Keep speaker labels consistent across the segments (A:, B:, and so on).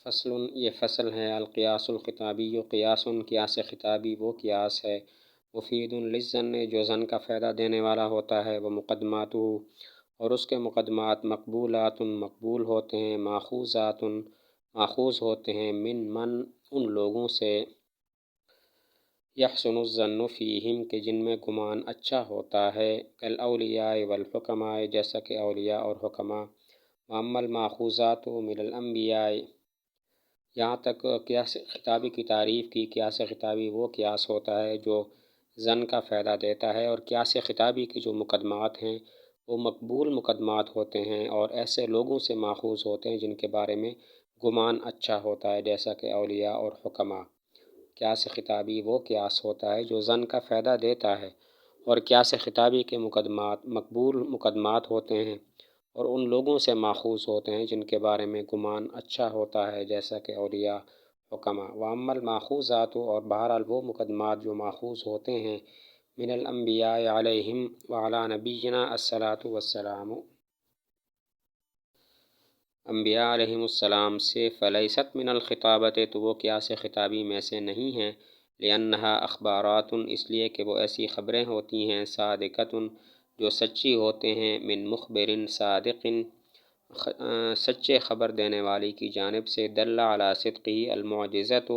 A: فصل، یہ فصل ہے القیاس الخطابی، قیاس قیاس خطابی وہ قیاس ہے مفید للظن جو ظن کا فائدہ دینے والا ہوتا ہے، وہ مقدمات اور اس کے مقدمات مقبولات مقبول ہوتے ہیں، ماخوذات ماخوذ ہوتے ہیں، من ان لوگوں سے یحسن الظن فیہم کہ جن میں گمان اچھا ہوتا ہے، کالاولیاء والحکماء جیسا کہ اولیاء اور حکماء، واما الماخوذات من الانبیاء، یہاں تک قیاس خطابی کی تعریف کی۔ قیاس خطابی وہ قیاس ہوتا ہے جو ظن کا فائدہ دیتا ہے، اور قیاس خطابی کی جو مقدمات ہیں وہ مقبول مقدمات ہوتے ہیں اور ایسے لوگوں سے ماخوذ ہوتے ہیں جن کے بارے میں گمان اچھا ہوتا ہے، جیسا کہ اولیاء اور حکماء۔ قیاس خطابی وہ قیاس ہوتا ہے جو ظن کا فائدہ دیتا ہے، اور قیاس خطابی کے مقدمات مقبول مقدمات ہوتے ہیں اور ان لوگوں سے ماخوذ ہوتے ہیں جن کے بارے میں گمان اچھا ہوتا ہے، جیسا کہ اولیاء حکماء۔ واما الماخوذات اور بہرحال وہ مقدمات جو ماخوذ ہوتے ہیں من الانبیاء علیہم وعلی نبینا الصلاۃ والسلام، انبیاء علیہم السلام سے، فلیست من الخطابۃ تو وہ قیاس خطابی میں سے نہیں ہیں، لأنہا اخبارات اس لیے کہ وہ ایسی خبریں ہوتی ہیں، صادقۃ جو سچی ہوتے ہیں، من مخبر صادق سچے خبر دینے والی کی جانب سے، دل علی صدقہ المعجزۃ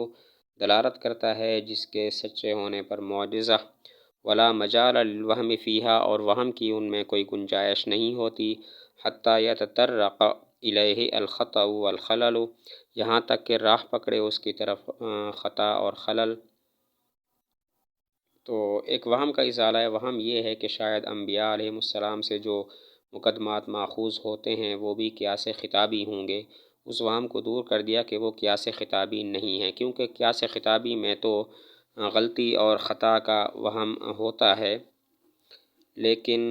A: دلالت کرتا ہے جس کے سچے ہونے پر معجزہ، ولا مجال للوہم فیہا اور وہم کی ان میں کوئی گنجائش نہیں ہوتی، حتی یتطرق الیہ الخطأ والخلل یہاں تک کہ راہ پکڑے اس کی طرف خطا اور خلل۔ تو ایک وہم کا ازالہ ہے، وہم یہ ہے کہ شاید انبیاء علیہم السلام سے جو مقدمات ماخوذ ہوتے ہیں وہ بھی قیاس خطابی ہوں گے، اس وہم کو دور کر دیا کہ وہ قیاس خطابی نہیں ہے، کیونکہ قیاس خطابی میں تو غلطی اور خطا کا وہم ہوتا ہے، لیکن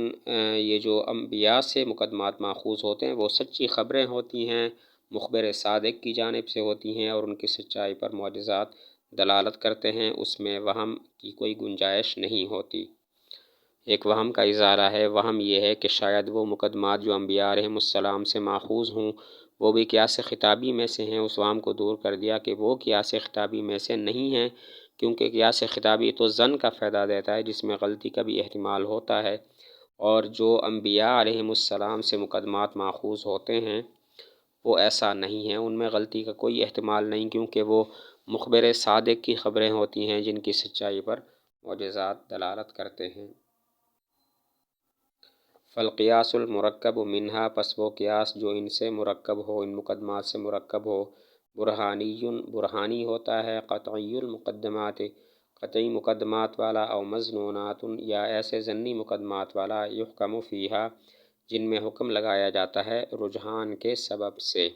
A: یہ جو انبیاء سے مقدمات ماخوذ ہوتے ہیں وہ سچی خبریں ہوتی ہیں، مخبر صادق کی جانب سے ہوتی ہیں اور ان کی سچائی پر معجزات دلالت کرتے ہیں، اس میں وہم کی کوئی گنجائش نہیں ہوتی۔ ایک وہم کا ازالہ ہے، وہم یہ ہے کہ شاید وہ مقدمات جو انبیاء علیہم السلام سے ماخوذ ہوں وہ بھی قیاس خطابی میں سے ہیں، اس وہم کو دور کر دیا کہ وہ قیاس خطابی میں سے نہیں ہیں، کیونکہ قیاس خطابی تو ظن کا فائدہ دیتا ہے جس میں غلطی کا بھی احتمال ہوتا ہے، اور جو انبیاء علیہم السلام سے مقدمات ماخوذ ہوتے ہیں وہ ایسا نہیں ہیں، ان میں غلطی کا کوئی احتمال نہیں، کیونکہ وہ مخبر صادق کی خبریں ہوتی ہیں جن کی سچائی پر معجزات دلالت کرتے ہیں۔ فالقیاس المرکب منہا پس وہ قیاس جو ان سے مرکب ہو، ان مقدمات سے مرکب ہو، برہانی برہانی ہوتا ہے، قطعی المقدمات قطعی مقدمات والا، او مظنونات یا ایسے ضمنی مقدمات والا، یحکم فیہا جن میں حکم لگایا جاتا ہے رجحان کے سبب سے۔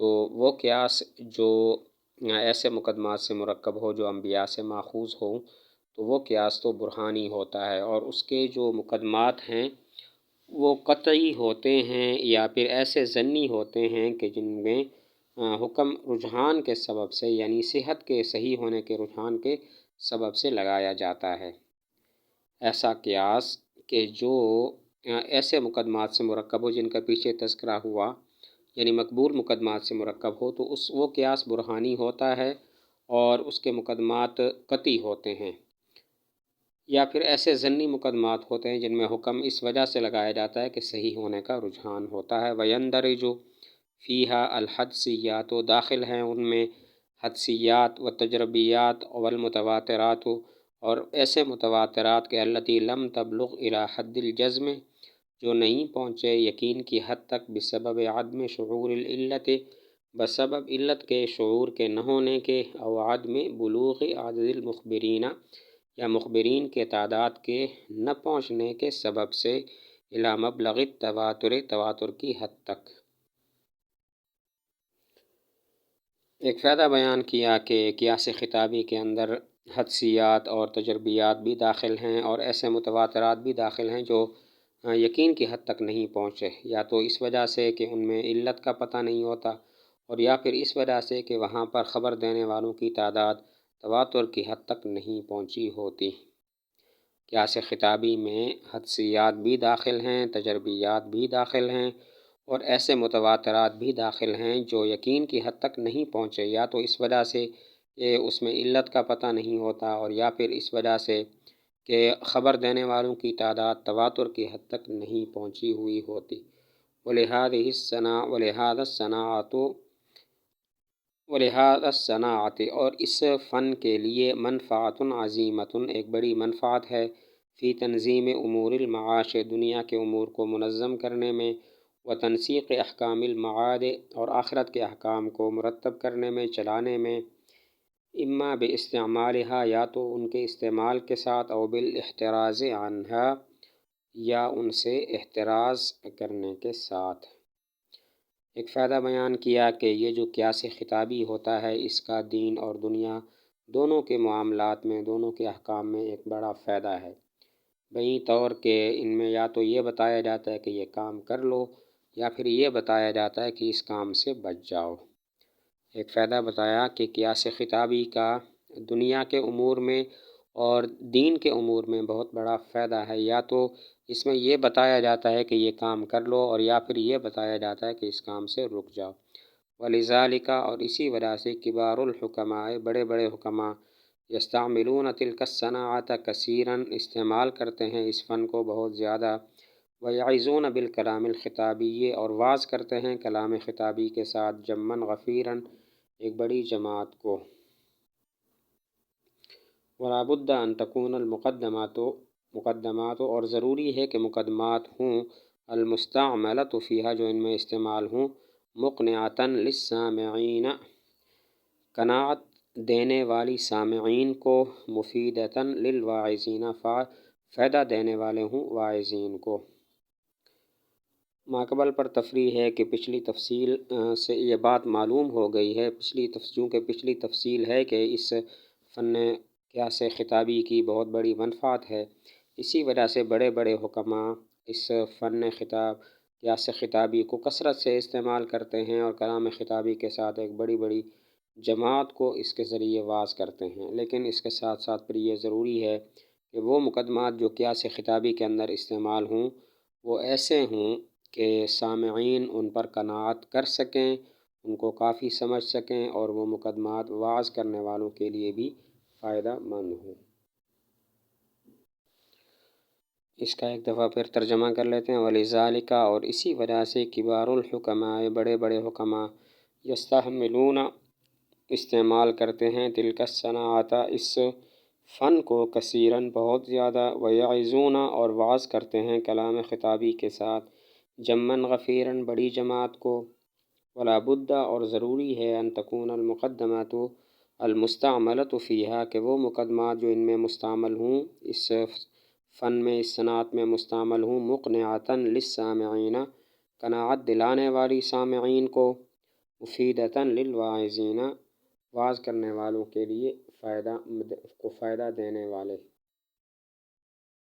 A: تو وہ قیاس جو ایسے مقدمات سے مرکب ہو جو انبیاء سے ماخوذ ہو تو وہ قیاس تو برہانی ہوتا ہے، اور اس کے جو مقدمات ہیں وہ قطعی ہوتے ہیں یا پھر ایسے ضمنی ہوتے ہیں کہ جن میں حکم رجحان کے سبب سے، یعنی صحت کے صحیح ہونے کے رجحان کے سبب سے لگایا جاتا ہے۔ ایسا قیاس کہ جو ایسے مقدمات سے مرکب ہو جن کا پیچھے تذکرہ ہوا، یعنی مقبول مقدمات سے مرکب ہو، تو وہ قیاس برہانی ہوتا ہے اور اس کے مقدمات قطعی ہوتے ہیں، یا پھر ایسے ضمنی مقدمات ہوتے ہیں جن میں حکم اس وجہ سے لگایا جاتا ہے کہ صحیح ہونے کا رجحان ہوتا ہے۔ وَيَنْدَرِجُ فِيهَا الْحَدْسِيَّاتُ داخل ہیں ان میں حدسیات و تجربیات والمتواترات اور ایسے متواترات کے التی لم تبلغ الی حد الجزم جو نہیں پہنچے یقین کی حد تک، بسبب عدم شعور العلت بسبب علت کے شعور کے نہ ہونے کے، او عدم بلوغ عدد المخبرین یا مخبرین کے تعداد کے نہ پہنچنے کے سبب سے، الی مبلغ التواتر تواتر کی حد تک۔ ایک فائدہ بیان کیا کہ قیاس خطابی کے اندر حدسیات اور تجربیات بھی داخل ہیں اور ایسے متواترات بھی داخل ہیں جو یقین کی حد تک نہیں پہنچے، یا تو اس وجہ سے کہ ان میں علت کا پتہ نہیں ہوتا، اور یا پھر اس وجہ سے کہ وہاں پر خبر دینے والوں کی تعداد تواتر کی حد تک نہیں پہنچی ہوتی۔ قیاس خطابی میں حدسیات بھی داخل ہیں، تجربیات بھی داخل ہیں، اور ایسے متواترات بھی داخل ہیں جو یقین کی حد تک نہیں پہنچے، یا تو اس وجہ سے کہ اس میں علت کا پتہ نہیں ہوتا، اور یا پھر اس وجہ سے کہ خبر دینے والوں کی تعداد تواتر کی حد تک نہیں پہنچی ہوئی ہوتی۔ ولہذا الصناعت اور اس فن کے لیے منفعت عظیمت ایک بڑی منفعت ہے، فی تنظیم امور المعاش دنیا کے امور کو منظم کرنے میں، و تنسیق احکام المعاد اور آخرت کے احکام کو مرتب کرنے میں، چلانے میں، اما باستعمالها یا تو ان کے استعمال کے ساتھ، او بالاحتراز عنها یا ان سے احتراز کرنے کے ساتھ۔ ایک فائدہ بیان کیا کہ یہ جو قیاس خطابی ہوتا ہے، اس کا دین اور دنیا دونوں کے معاملات میں، دونوں کے احکام میں ایک بڑا فائدہ ہے، بہی طور کہ ان میں یا تو یہ بتایا جاتا ہے کہ یہ کام کر لو، یا پھر یہ بتایا جاتا ہے کہ اس کام سے بچ جاؤ۔ ایک فائدہ بتایا کہ قیاس خطابی کا دنیا کے امور میں اور دین کے امور میں بہت بڑا فائدہ ہے، یا تو اس میں یہ بتایا جاتا ہے کہ یہ کام کر لو، اور یا پھر یہ بتایا جاتا ہے کہ اس کام سے رک جاؤ۔ ولذالک اور اسی وجہ سے کبار الحکماء بڑے بڑے حکماء یستعملون تلک الصناعۃ کثیرا استعمال کرتے ہیں اس فن کو بہت زیادہ، ویعظون بالکلام الخطابی اور واعظ کرتے ہیں کلام خطابی کے ساتھ، جمعا غفیرا ایک بڑی جماعت کو۔ ولا بد ان تکون مقدمات اور ضروری ہے کہ مقدمات ہوں، المستعملۃ فیہا جو ان میں استعمال ہوں، مقنعۃ للسامعین قناعت دینے والی سامعین کو، مفیدۃ للواعظین فائدہ دینے والے ہوں واعظین کو۔ ماقبل پر تفریح ہے کہ پچھلی تفصیل سے یہ بات معلوم ہو گئی ہے، چونکہ پچھلی تفصیل ہے کہ اس فن قیاس خطابی کی بہت بڑی منفعت ہے، اسی وجہ سے بڑے بڑے حکماء اس فن قیاس خطابی کو کثرت سے استعمال کرتے ہیں، اور کلام خطابی کے ساتھ ایک بڑی بڑی جماعت کو اس کے ذریعے واعظ کرتے ہیں۔ لیکن اس کے ساتھ ساتھ پھر یہ ضروری ہے کہ وہ مقدمات جو قیاس خطابی کے اندر استعمال ہوں، وہ ایسے ہوں کہ سامعین ان پر قناعت کر سکیں، ان کو کافی سمجھ سکیں، اور وہ مقدمات واعظ کرنے والوں کے لیے بھی فائدہ مند ہوں۔ اس کا ایک دفعہ پھر ترجمہ کر لیتے ہیں۔ ولذالک اور اسی وجہ سے کبار الحکماء بڑے بڑے حکماء یستعملون استعمال کرتے ہیں تلک الصناعۃ اس فن کو، کثیراً بہت زیادہ، ویعظون اور واعظ کرتے ہیں کلام خطابی کے ساتھ، جمعاً غفیراً بڑی جماعت کو۔ ولا بد اور ضروری ہے ان تکون المقدمات المستعملۃ فیہا کہ وہ مقدمات جو ان میں مستعمل ہوں، اس فن میں، اس صنعت میں مستعمل ہوں، مقنعۃ للسامعین قناعت دلانے والی سامعین کو، مفیدۃ للواعظین واعظ کرنے والوں کے لیے فائدہ دینے والے۔